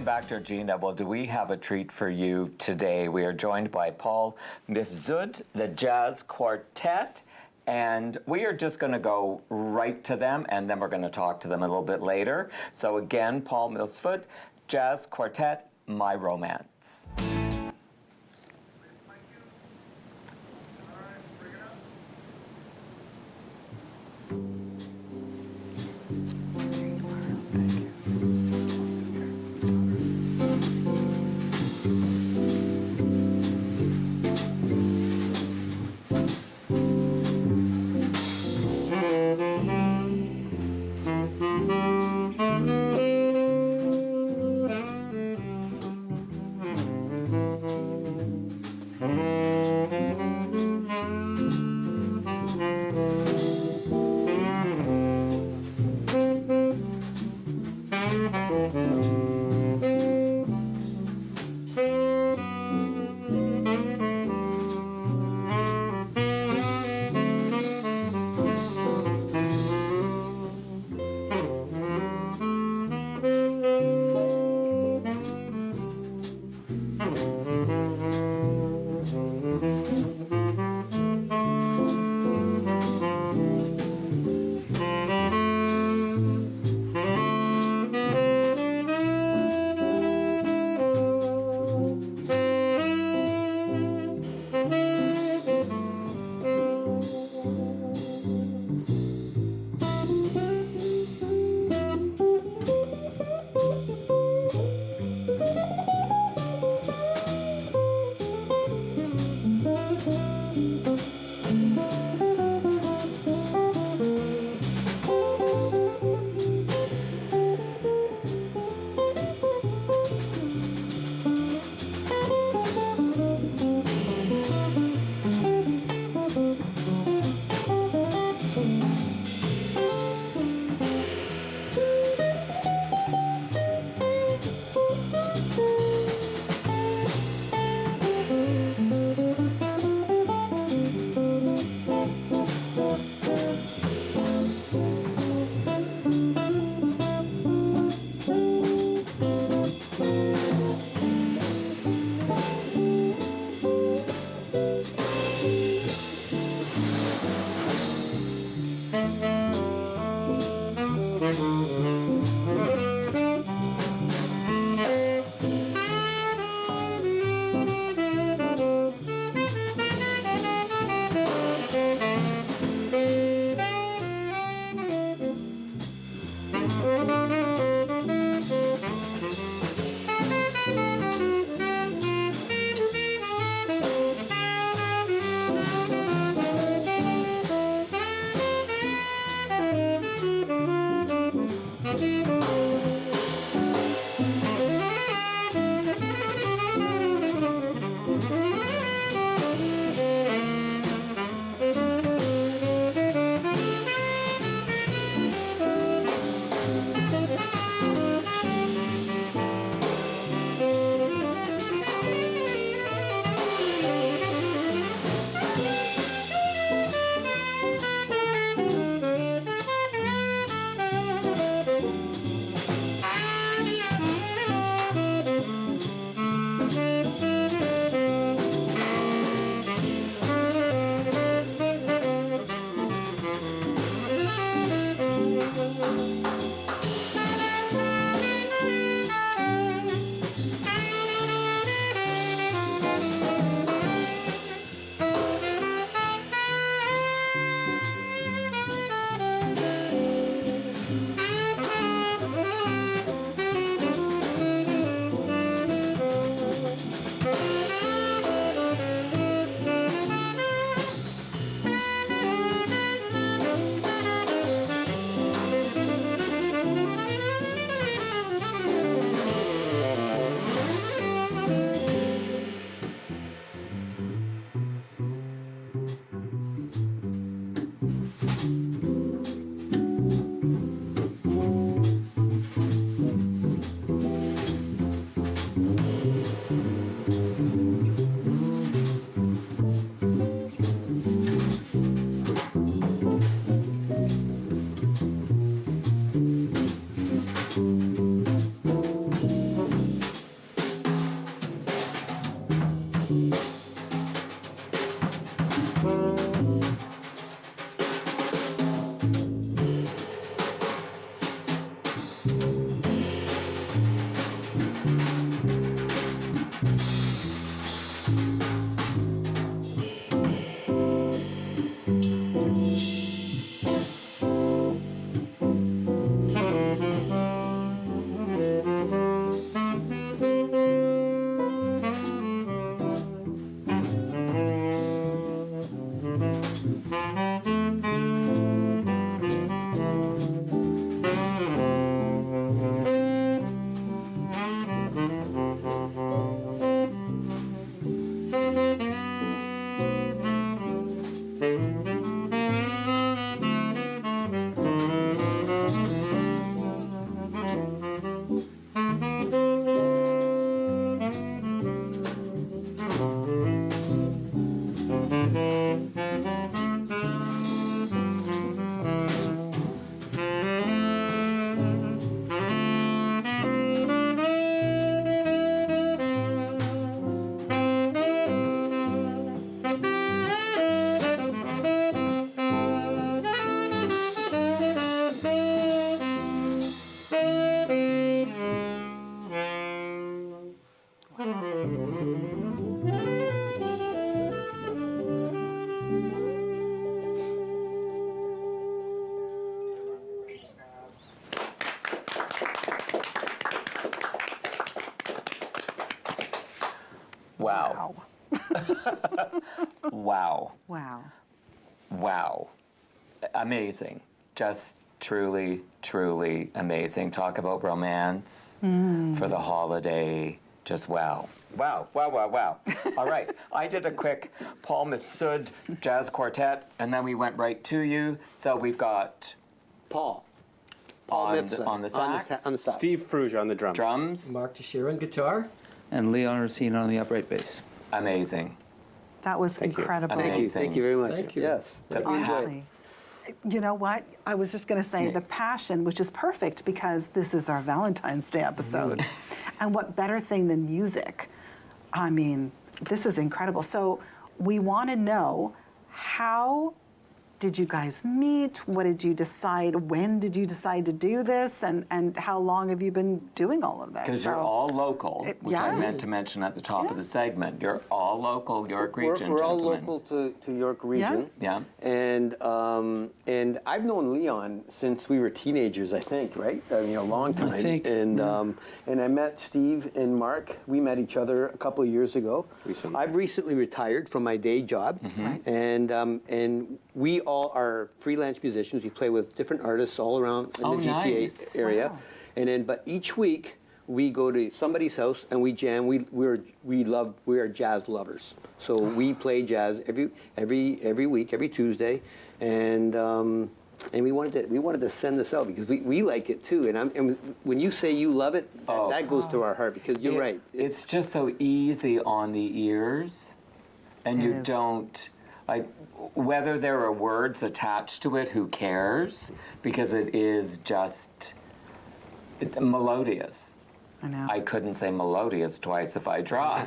Welcome back, Georgina. Well, do we have a treat for you today? We are joined by Pau Mifsud, the Jazz Quartet, and we are just going to go right to them, and then we're going to talk to them a little bit later. So again, Pau Mifsud Jazz Quartet, My Romance. Wow. Wow. Wow. Wow. Amazing. Just truly, truly amazing. Talk about romance for the holiday. Just wow. Wow, wow, wow, wow. All right. I did a quick Pau Mifsud Jazz Quartet, and then we went right to you. So we've got Paul on Mifsud the sax, on the sax. Steve Fruge on the drums. drums. Mark Teixeira on guitar. And Leon Racine on the upright bass. Amazing. That was incredible. Thank you. Amazing. Thank you very much. Thank you. Yes. That we enjoyed it. Honestly. You know what? I was just going to say the passion, which is perfect because this is our Valentine's Day episode. And what better thing than music? I mean, this is incredible. So we want to know, how did you guys meet? What did you decide? When did you decide to do this? And how long have you been doing all of this? Because you're all local, which I yeah. meant to mention at the top of the segment. You're all local York region, We're all gentlemen. local to York region. Yeah. And I've known Leon since we were teenagers, I think, right? I mean, a long time. I think. And I met Steve and Mark. We met each other a couple of years ago. Recently. I've recently retired from my day job, and we all are freelance musicians. We play with different artists all around in Oh, the GTA nice. area. Wow. And then, but each week we go to somebody's house and we jam. We are jazz lovers. So we play jazz every week, every Tuesday, and we wanted to send this out because we like it too. And when you say you love it, that goes to our heart because you're right. It's just so easy on the ears, and It you is. don't, like, whether there are words attached to it, who cares? Because it is just melodious. I know. I couldn't say melodious twice if I tried.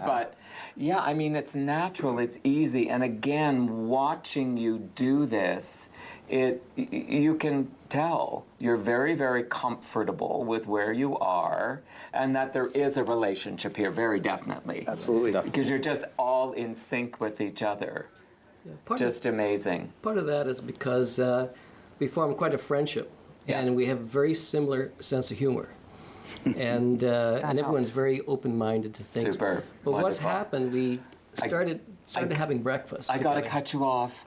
But yeah, I mean, it's natural, it's easy. And again, watching you do this, you can tell you're very, very comfortable with where you are and that there is a relationship here, very definitely. Absolutely. Because you're just all in sync with each other. Just amazing. Part of that is because we formed quite a friendship, and we have a very similar sense of humor. And everyone's helps. very open-minded to things. Super. But what's Wonderful. happened, we started having breakfast I got to together. cut you off.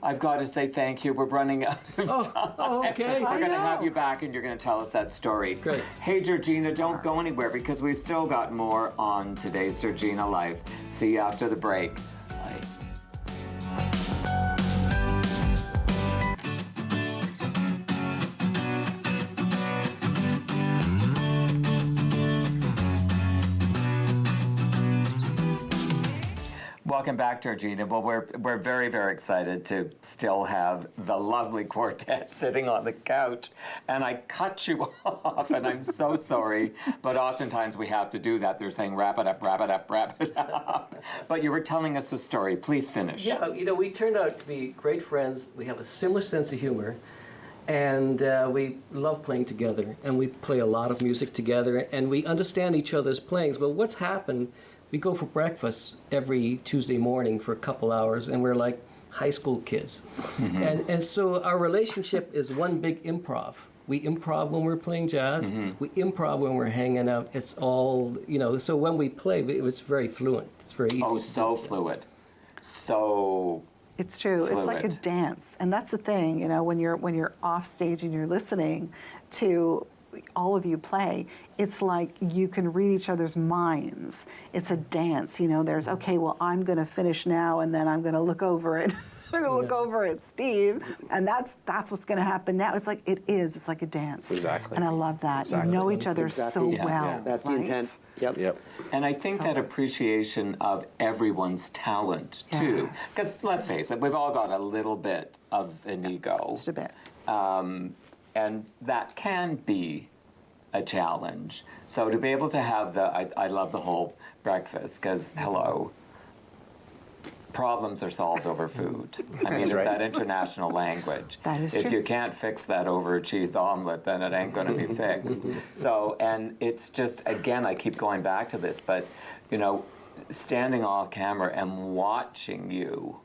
I've got to say thank you. We're running out of time. Oh, okay. We're going to have know. you back and you're going to tell us that story. Great. Hey, Georgina, don't go anywhere because we've still got more on today's Georgina Life. See you after the break. Bye. Welcome back, Georgina. Well, we're very, very excited to still have the lovely quartet sitting on the couch. And I cut you off, and I'm so sorry. But oftentimes we have to do that. They're saying, wrap it up, wrap it up, wrap it up. But you were telling us a story. Please finish. Yeah, we turned out to be great friends. We have a similar sense of humor, and we love playing together. And we play a lot of music together, and we understand each other's playings. But what's happened, we go for breakfast every Tuesday morning for a couple hours, and we're like high school kids. And so our relationship is one big improv. We improv when we're playing jazz. We improv when we're hanging out. It's all, so when we play, it's very fluent. It's very easy. Oh, to so do. fluid. So It's true. It's like a Fluid. dance, and that's the thing. When you're off stage and you're listening to all of you play, it's like you can read each other's minds. It's a dance. There's, okay, well, I'm going to finish now, and then I'm going to look over it. I'm going to look over at Steve, and that's what's going to happen now. It's like it's like a dance. Exactly. And I love that. Exactly. You know each other so Yeah. well. Yeah. That's the right? intent. Yep. And I think that appreciation of everyone's talent, too. Yes. Because let's face it, we've all got a little bit of an ego. Just a bit. And that can be a challenge. So to be able to have I love the whole breakfast, because, hello, problems are solved over food. I mean, it's right. that international language. That is if true. you can't fix that over a cheese omelet, then it ain't going to be fixed. So, and it's just, again, I keep going back to this, but, you know, standing off camera and watching you,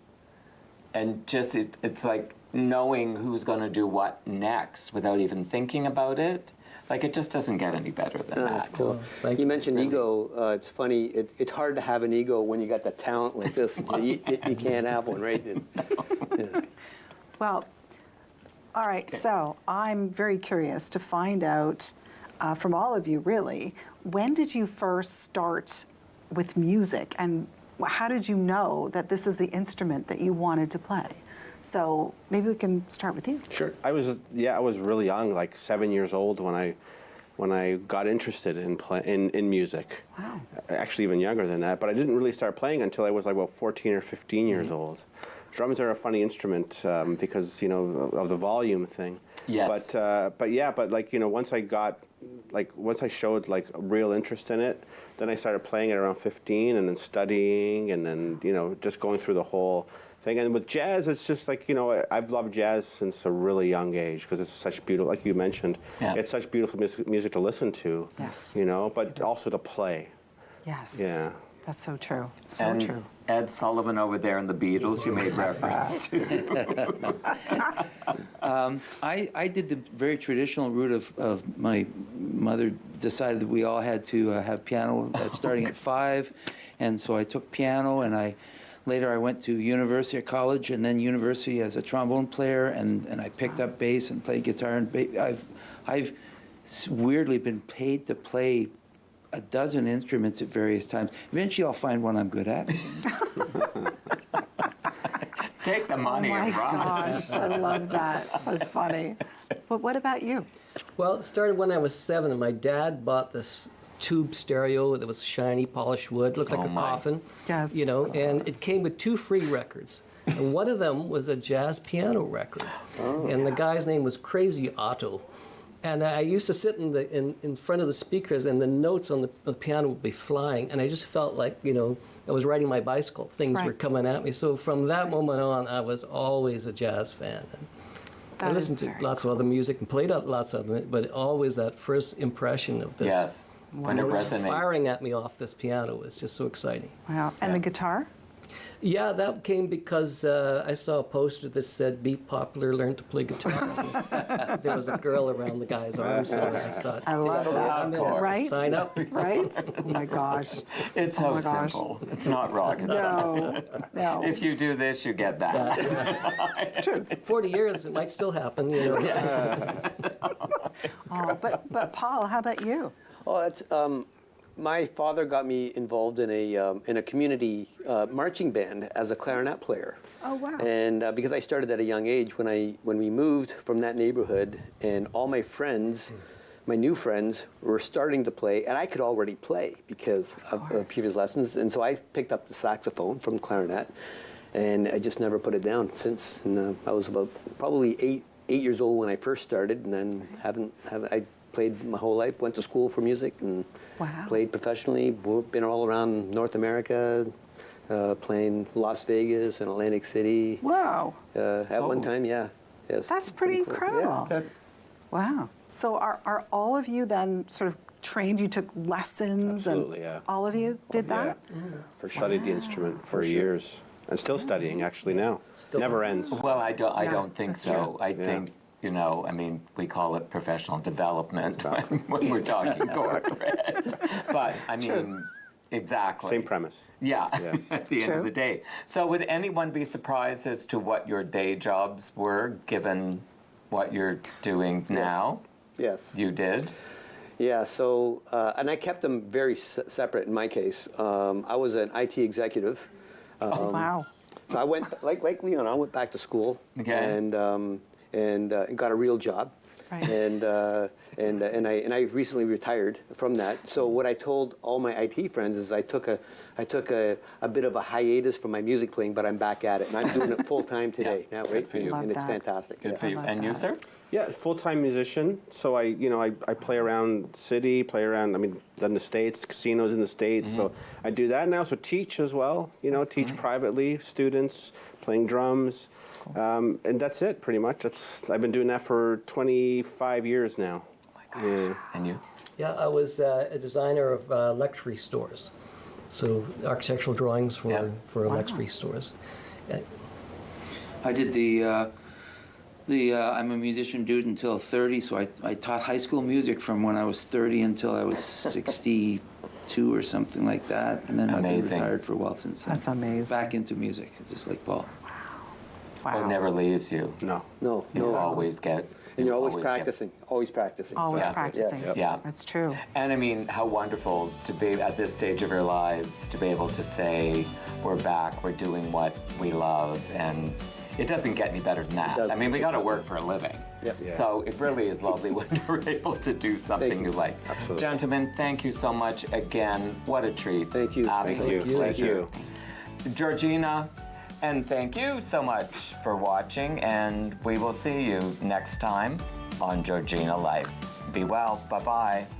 and just, it's like knowing who's going to do what next without even thinking about it. Like, it just doesn't get any better than that. That's cool. Thank You you. mentioned ego. It's funny. It's hard to have an ego when you got the talent like this. You can't have one, right? Yeah. Well, all right, so I'm very curious to find out from all of you, really, when did you first start with music, and how did you know that this is the instrument that you wanted to play? So maybe we can start with you. Sure. I was really young, like 7 years old when I got interested in music. Wow. Actually, even younger than that. But I didn't really start playing until I was like about 14 or 15 years old. Drums are a funny instrument because, you know, of the volume thing. Yes. But like, you know, once I showed like a real interest in it, then I started playing it around 15 and then studying and then, you know, just going through the whole thing. And with jazz, it's just like, you know, I've loved jazz since a really young age because it's such beautiful, like you mentioned, Yeah. it's such beautiful music to listen to, Yes. you know, but also to play. Yes. Yeah. That's so true. So And true. Ed Sullivan over there in the Beatles, you made reference to. I did the very traditional route of my mother decided that we all had to have piano starting at 5, and so I took piano, and later I went to university or college, and then university as a trombone player, and I picked up bass and played guitar and bass. I've weirdly been paid to play a dozen instruments at various times. Eventually I'll find one I'm good at. Take the Oh money my and run. gosh, I love that. That's funny. But what about you? Well, it started when I was 7, and my dad bought this tube stereo that was shiny, polished wood, looked like Oh, a my. coffin. Yes. You know, and it came with 2 free records. And one of them was a jazz piano record. And the guy's name was Crazy Otto. And I used to sit in front of the speakers, and the notes on the piano would be flying, and I just felt like, you know, I was riding my bicycle. Things were Right. coming at me. So from that moment on, I was always a jazz fan. And I That is listened to very lots of other music and played out lots of it, but always that first impression of this. Yes, when it It was resonates. firing at me off this piano was just so exciting. Wow. And the guitar? Yeah, that came because I saw a poster that said, "Be popular, learn to play guitar." There was a girl around the guy's arm, so I thought, I love that. I'm in. Right? Sign up. Right? Oh my gosh. It's Oh so my gosh. simple. It's not rocket science. No, no. If you do this, you get that. True. 40 years, it might still happen, you know. Oh, but Paul, how about you? Oh, that's my father got me involved in a community marching band as a clarinet player. Oh, wow. And because I started at a young age, when we moved from that neighborhood, and all my friends, my new friends, were starting to play, and I could already play because of previous lessons, and so I picked up the saxophone from clarinet, and I just never put it down since. And I was about probably eight years old when I first started, and then I played my whole life, went to school for music, and Wow. played professionally, been all around North America, playing Las Vegas and Atlantic City. Wow. At one time, yeah. Yes. That's pretty cool. incredible. Yeah. Wow. So are all of you then sort of trained? You took lessons? Absolutely, and yeah. all of you did that? Studied the instrument for years and still studying actually now. Never ends. Well, I don't Yeah, think that's so. true. I think, you know, I mean, we call it professional development when we're talking corporate. But, I mean, exactly. Same premise. Yeah, Yeah. at the end True. of the day. So would anyone be surprised as to what your day jobs were, given what you're doing now? Yes. You did? Yeah, so, and I kept them very separate in my case. I was an IT executive. Oh, wow. So I went, like Leon, I went back to school Okay. and got a real job. Right. And I recently retired from that. So what I told all my IT friends is I took a bit of a hiatus from my music playing, but I'm back at it, and I'm doing it full time today. Now, right? for you. And it's Love that. fantastic. Good yeah. for you. love And you, that. sir? Yeah, full-time musician. So I play around city, then the States, casinos in the States. So I do that now. So teach as well, teach privately, students, playing drums. And that's it pretty much. I've been doing that for 25 years now. Oh my gosh. Yeah. And you? Yeah, I was a designer of luxury stores, so architectural drawings for luxury stores. I did I'm a musician dude until 30, so I taught high school music from when I was 30 until I was 62 or something like that. And then I've been retired for a while since then. That's amazing. Back into music, just like Paul. Wow. It never leaves you. No. You always get. And you're always get- practicing, always practicing. Always Yeah. practicing. Yeah. That's true. And I mean, how wonderful to be at this stage of your lives, to be able to say, we're back, we're doing what we love, and it doesn't get any better than that. doesn't. I mean, we got to work for a living. Yep. Yeah. So it really is lovely when you're able to do something Thank you you. like. Absolutely. Gentlemen, thank you so much again. What a treat. Thank you. Thank Absolute you. Thank pleasure. you. Georgina, and thank you so much for watching, and we will see you next time on Georgina Life. Be well. Bye-bye.